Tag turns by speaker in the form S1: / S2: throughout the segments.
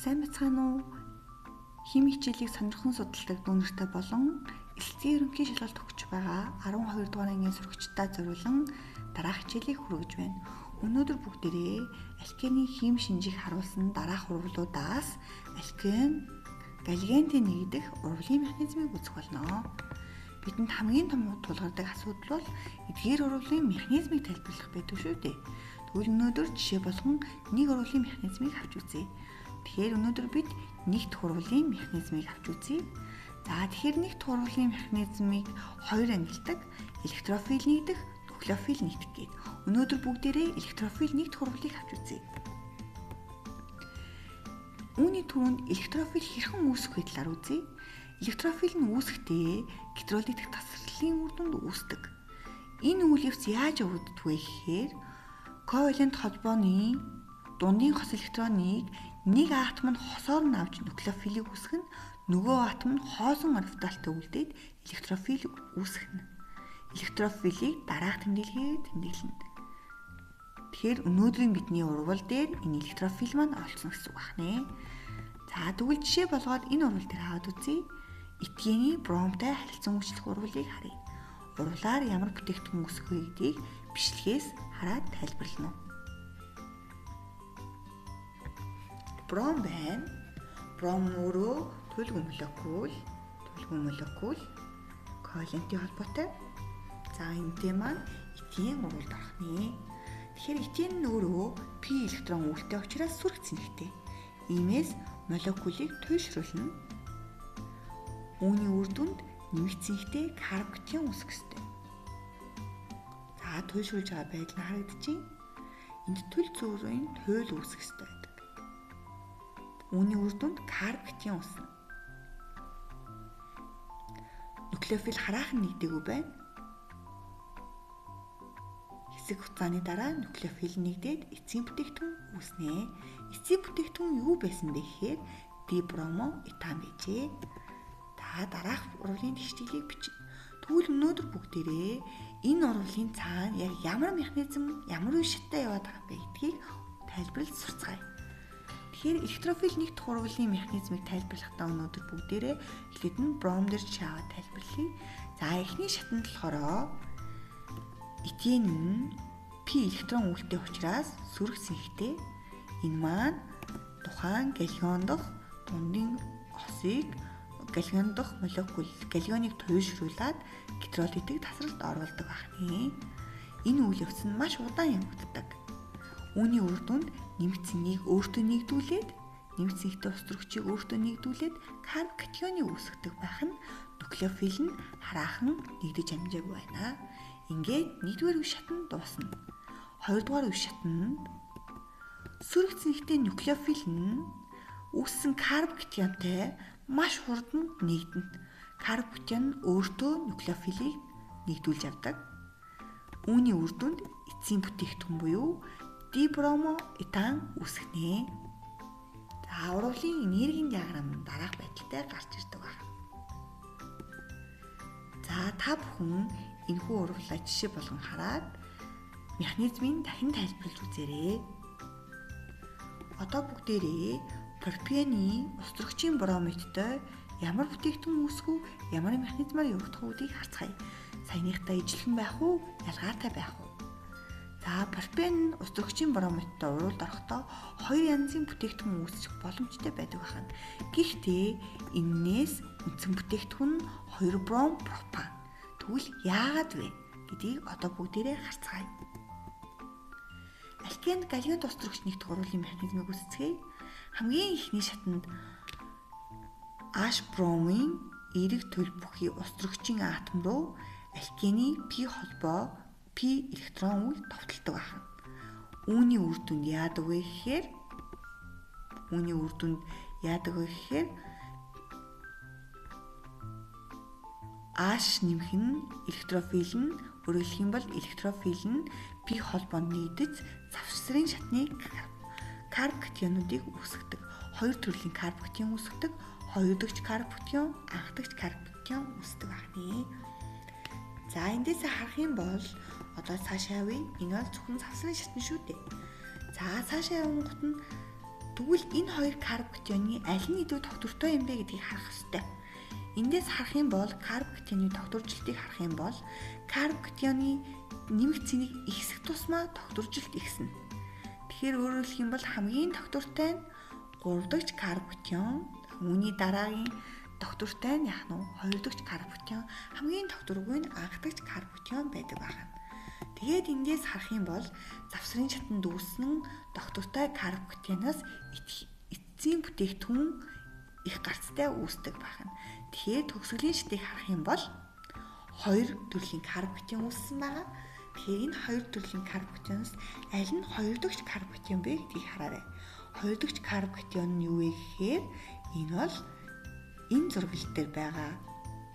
S1: Сайн бацгаана уу? Хими хичээлийг сонирхон судалдаг дүүнертэй болон эцсийн ерөнхий шалгалт өгч байгаа 12 дугаар ангийн сурагчдаа зориулан дараах хичээлийг хүргэж байна. Өнөөдөр бүгдээрээ алкены хим шинжийг харуулсан дараах урвалуудаас алкен галгентийн нэгдэх урвалын механизмыг үзэх болно. Бидэнд хамгийн том тулгардаг асуудал бол эдгээр урвалын механизмыг тайлбарлах байдаг шүү дээ. Тэгвэл өнөөдөр жишээ болгон нэг урвалын механизмыг авч үзье. Тэгэхээр өнөөдөр бид нэгт урвалын механизмыг авч үзье. Тэгэхээр нэгт урвалын механизмыг хоёр ангилдаг: электрофил нэгдэх, нуклеофил нэгдэх гээд. Өнөөдөр бүгдээрээ электрофил нэгт урвалыг авч үзье. Үүний түрүүнд электрофил хэрхэн үүсэх вэ талаар үзье. Электрофил нь үүсэхдээ гидролит дэх тасралтын үр дүнд үүсдэг. Энэ үйл явц яаж явагддаг вэ гэхээр ковалент холбооны дундын хос электроныг нэг атом нь хосоор нь авч нуклеофилийг үүсгэн, нөгөө атом нь хоосон орбиталтай үлдээд электрофил үүсгэнэ. Электрофилийг дараах тэмдэглэгээр тэмдэглэнэ. Тэгэхээр өнөөдрийн бидний урвал дээр энэ электрофил маань оролцсон гэсэн үг байна. Тэгвэл жишээ болгоод энэ урвал дээр хаад үзье. Этгээний бромтой харилцан үйлчлэх урвалыг харъя. Урвалаар ямар бүтээгдэхүүн үүсэх вэ гэдгийг бичлэгээс хараад тайлбарлана. Бром байна. Бром өөрөө түлгэн молекул ковалентийн холбоотой. Энэтэй маань этийн урвалд орох нэ. Тэгэхээр этийн нь өөрөө пи электрон үүрэгтэй учраас сүрэг цэнэгтэй. Иймээс молекулыг туйлшруулна. Үүний үр дүнд нэмэгцэнхтэй карбокатион үүсэх ёстой. Туйлшруулж байгаа байдал нь харагдчихээн. Энд түл зүрийн туйл үүсэх ёстой байдаг. Үүний үр дүнд карбокатион үүснэ. Нуклеофил хараахан нэгдээгүй байна. Хэсэг хугацааны дараа нуклеофил нэгдээд эцсийн бүтээгдэхүүн үүснэ. Эцсийн бүтээгдэхүүн юу байсан бэ гэхээр дибромо этан байжээ. Дараах урвалын тэгшлэлийг бичнэ. Тэгвэл өнөөдөр бүгдээрээ энэ урвалын цаана яг ямар механизм, ямар үе шаттай яваад байгаа бэ гэдгийг тайлбарлаж сурцгаая. Тэгэхээр электрофил нэгт урвалын механизмыг тайлбарлахдаа өнөөдөр бүгдээрээ эхлээд нь бром дээр жишээ аваад тайлбарлая. Эхний шатанд болохоор этен нь пи электрон үлдээ учраас сүрэг цэнхтэй. Энэ маань тухайн галеон дахь дундын хосыг галеон дахь молекул галеоныг туйлшруулад гидролитийг тасралт оруулдаг байна. Энэ үйл явц нь маш удаан явагддаг. Үүний үр дүнд нэмэгцэнийг өөртөө нэгдүүлээд, нэмэгцэнхтэй устөрөгчийг өөртөө нэгдүүлээд карбокатионы үүсгдэг байх нь нуклеофил нь хараахан нэгдэж амжаагүй байна. Ингээд нэгдүгээр үе шат нь дуусна. Хоёрдугаар үе шатнд сүрэг цэнхтэй нуклеофил нь үүссэн карбокатионтай маш хурдан нэгдэнэ. Карбокатион өөртөө нуклеофилийг нэгдүүлж авдаг. Үүний үр дүнд эцсийн бүтээгдэхүүн буюу дибромо этан үүсгэнэ. Урвалын энергийн диаграм нь дараах байдалтай гарч ирдэг байна. Та бүхэн энэхүү урвалаа жишээ болгон хараад механизмыг дахин тайлбарлаж үзээрэй. Одоо бүгдээрээ пропионы устөрөгчийн бромидтой ямар бүтээгдэхүүн үүсгүү, ямар механизмаар явагдах үүдийг харцгаая. Саяныхтай ижилхэн байх уу, ялгаатай байх уу? Пропион устөрөгчийн бромидтой урвалд орохдоо хоёр янзын бүтээгдэхүүн үүсэх боломжтой байдаг байна. Гэхдээ энээс үндсэн бүтээгдэхүүн нь 2 бром пропан. Тэгвэл яагаад вэ гэдгийг одоо бүгдээрээ харцгаая. Алкенд галеон устөрөгч нэгдэх урвалын механизмыг үзцгээе. Хамгийн ихний шатанд H бромын эерэг төлөв бүхий устөрөгчийн атом руу алкены пи холбоо пи электрон үйл товтолдог байна. Үүний үр дүнд яадаг вэ гэхээр H нэмэх нь электрофил нь өөрөлдөх юм бол электрофил нь пи холбоонд нэгдэж завсрын шатны карбокатионуудыг үүсгэдэг. Хоёр төрлийн карбокатион үүсгэдэг. Хоёр дахь карбокатион, анх дахь карбокатион үүсдэг байна. Эндээс харах юм бол одоо цаашаа явъя. Энэ бол зөвхөн завсрын шатны шүү дээ. Цаашаа явангууд нь Тэгвэл энэ хоёр карбокатионы аль нь илүү тогтвортой юм бэ гэдгийг харах ёстой. Эндээс харах юм бол карбокатионы тогтворжилтыг харах юм бол карбокатионы нэмэгт цэнийг ихсэх тусмаа тогтворжилт ихснэ. Тэгэхээр өөрөөр хэлэх юм бол хамгийн тогтвортой нь 3 дахь карбокатион, үүний дараагийн тогтвортой нь 2 дахь карбокатион, хамгийн тогтворгүй нь анх дахь карбокатион байдаг байна. Тэгээд эндээс харах юм бол завсрын шатанд үүснэн тогтвортой карбокатионоос эцсийн бүтээгдэхүүн их гарцтай үүсдэг байна. Тэгэхээр төгсгөлийн шатыг харах юм бол 2 төрлийн карбокатион үүссэн байгаа. Тэгэхээр энэ 2 төрлийн карбокатионоос аль нь 2 дахь карбокатион бэ гэдгийг хараарай. 2 дахь карбокатион нь юу вэ гэхээр энэ бол энэ зургал дээр байгаа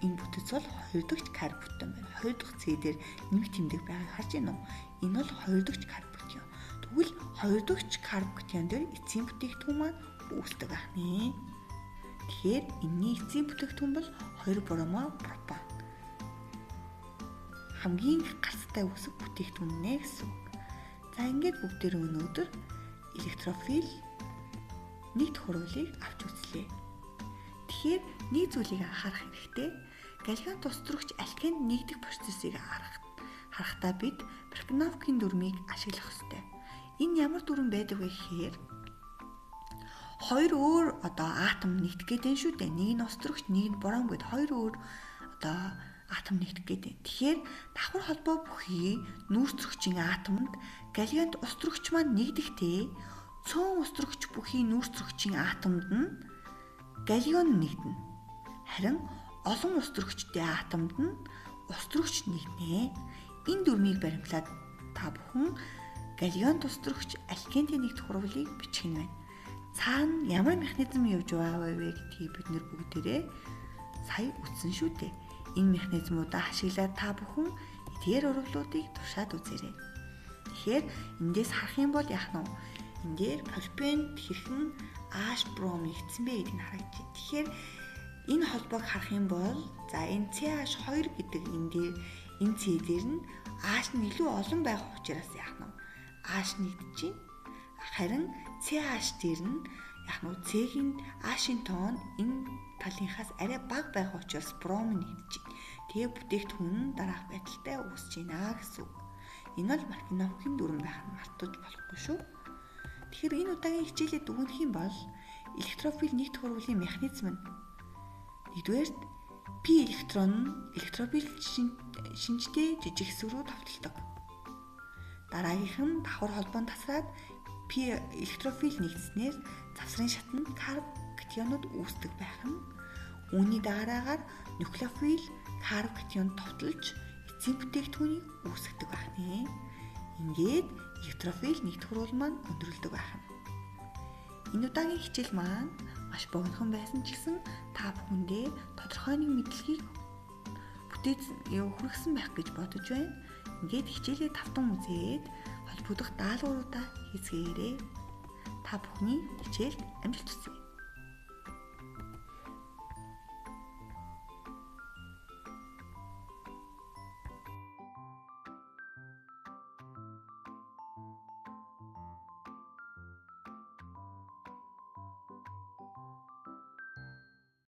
S1: энэ бүтэц бол 2 дахь карбокатион байна. 2 дахь цэг дээр нэмэх тэмдэг байгааг харж байна уу? Энэ бол 2 дахь карбокатион. Тэгвэл 2 дахь карбокатион дээр эцсийн бүтээгдэхүүн маань үүсдэг байна. Тэгэхээр энэний эцсийн бүтээгдэхүүн бол 2 бромо пропан. Хамгийн их гарцтай үүсэх бүтээгдэхүүн нэ гэсэн. За ингээд бүгдээр өнөөдөр электрофил нэгд хурвлыг авч үзлээ. Тэгэхээр нэг зүйлийг анхаарах хэрэгтэй. Галлион тусдрагч алкенд нэгдэх процессыг харахдаа бид Брюхновскийн дүрмийг ашиглах ёстой. Энэ ямар дүрм байдаг вэ гэхээр хоёр өөр атом нэгдэх гэдэг нь шүү дээ. Нэг нь устрагч, нэг нь бором гэд хоёр өөр атом нэгдэх гэдэг. Тэгэхээр давхар холбоо бүхий нүүрсрэгчийн атомд галлионт устрагч маань нэгдэхдээ цөөн устрагч бүхий нүүрсрэгчийн атомд нь галлион нэгдэнэ. Харин олон устрагчтай атомд нь устрагч нэгдэнэ. Энэ дүрмийг баримтлаад та бүхэн галлион устрагч алкентэй нэгдэх хурвлыг бичих нь байна. Цаана ямар механизм явж байгаа вэ гэдгийг бид нэр бүгдээрээ сая үзсэн шүү дээ. Энэ механизмуудаа ашиглаад та бүхэн эдгээр урвлуудыг туршаад үзээрэй. Тэгэхээр эндээс харах юм бол яах нь вэ? Энд дээр пропен хэрхэн H бром нэгдсэн бэ гэдгийг харагдаж байна. Тэгэхээр энэ холбоог харах юм бол за энэ CH2 гэдэг энэ C дээр нь H нь илүү олон байх учраас яах нь H нэгдэж байна. Харин CH дээр нь яах нь C-ийн H-ийн тоон энэ талынхаас арай бага байх учраас бром нэгдэж байна. Тэгээ бүтээгдэхүүн нь дараах байдалтай үүсэж байна гэсэн үг. Энэ бол Брюхновскийн дүрм байх нь мартаж болохгүй шүү. Тэгэхээр энэ удаагийн хичээлээ дүгнэх юм бол электрофил нэгд хурвлын механизм нь нэгдүгээрт P электрон нь электрофил шинжтэй жижиг хэсэг рүү товтолдог. Дараагийнх нь давхар холбоонд тасраад P электрофил нэгдснээр завсрын шатанд карбокатионууд үүсдэг байх нь. Үүний дараагаар нуклеофил карбокатион товтолж эцсийн бүтээгдэхүүнийг үүсгдэг байна. Ингээд электрофил нэгд хурвал маань өндөрлөдөг байна. Энэ удаагийн хичээл маань маш богинохон байсан ч гэсэн та бүхэндээ тодорхой нэг мэдлэгийг хүргэсэн байх гэж бодож байна. Ингээд хичээлээ тавтан үзээд холбогдох даалгавруудаа хийцгээгээрэй. Та бүхний хичээлд амжилт хүсье.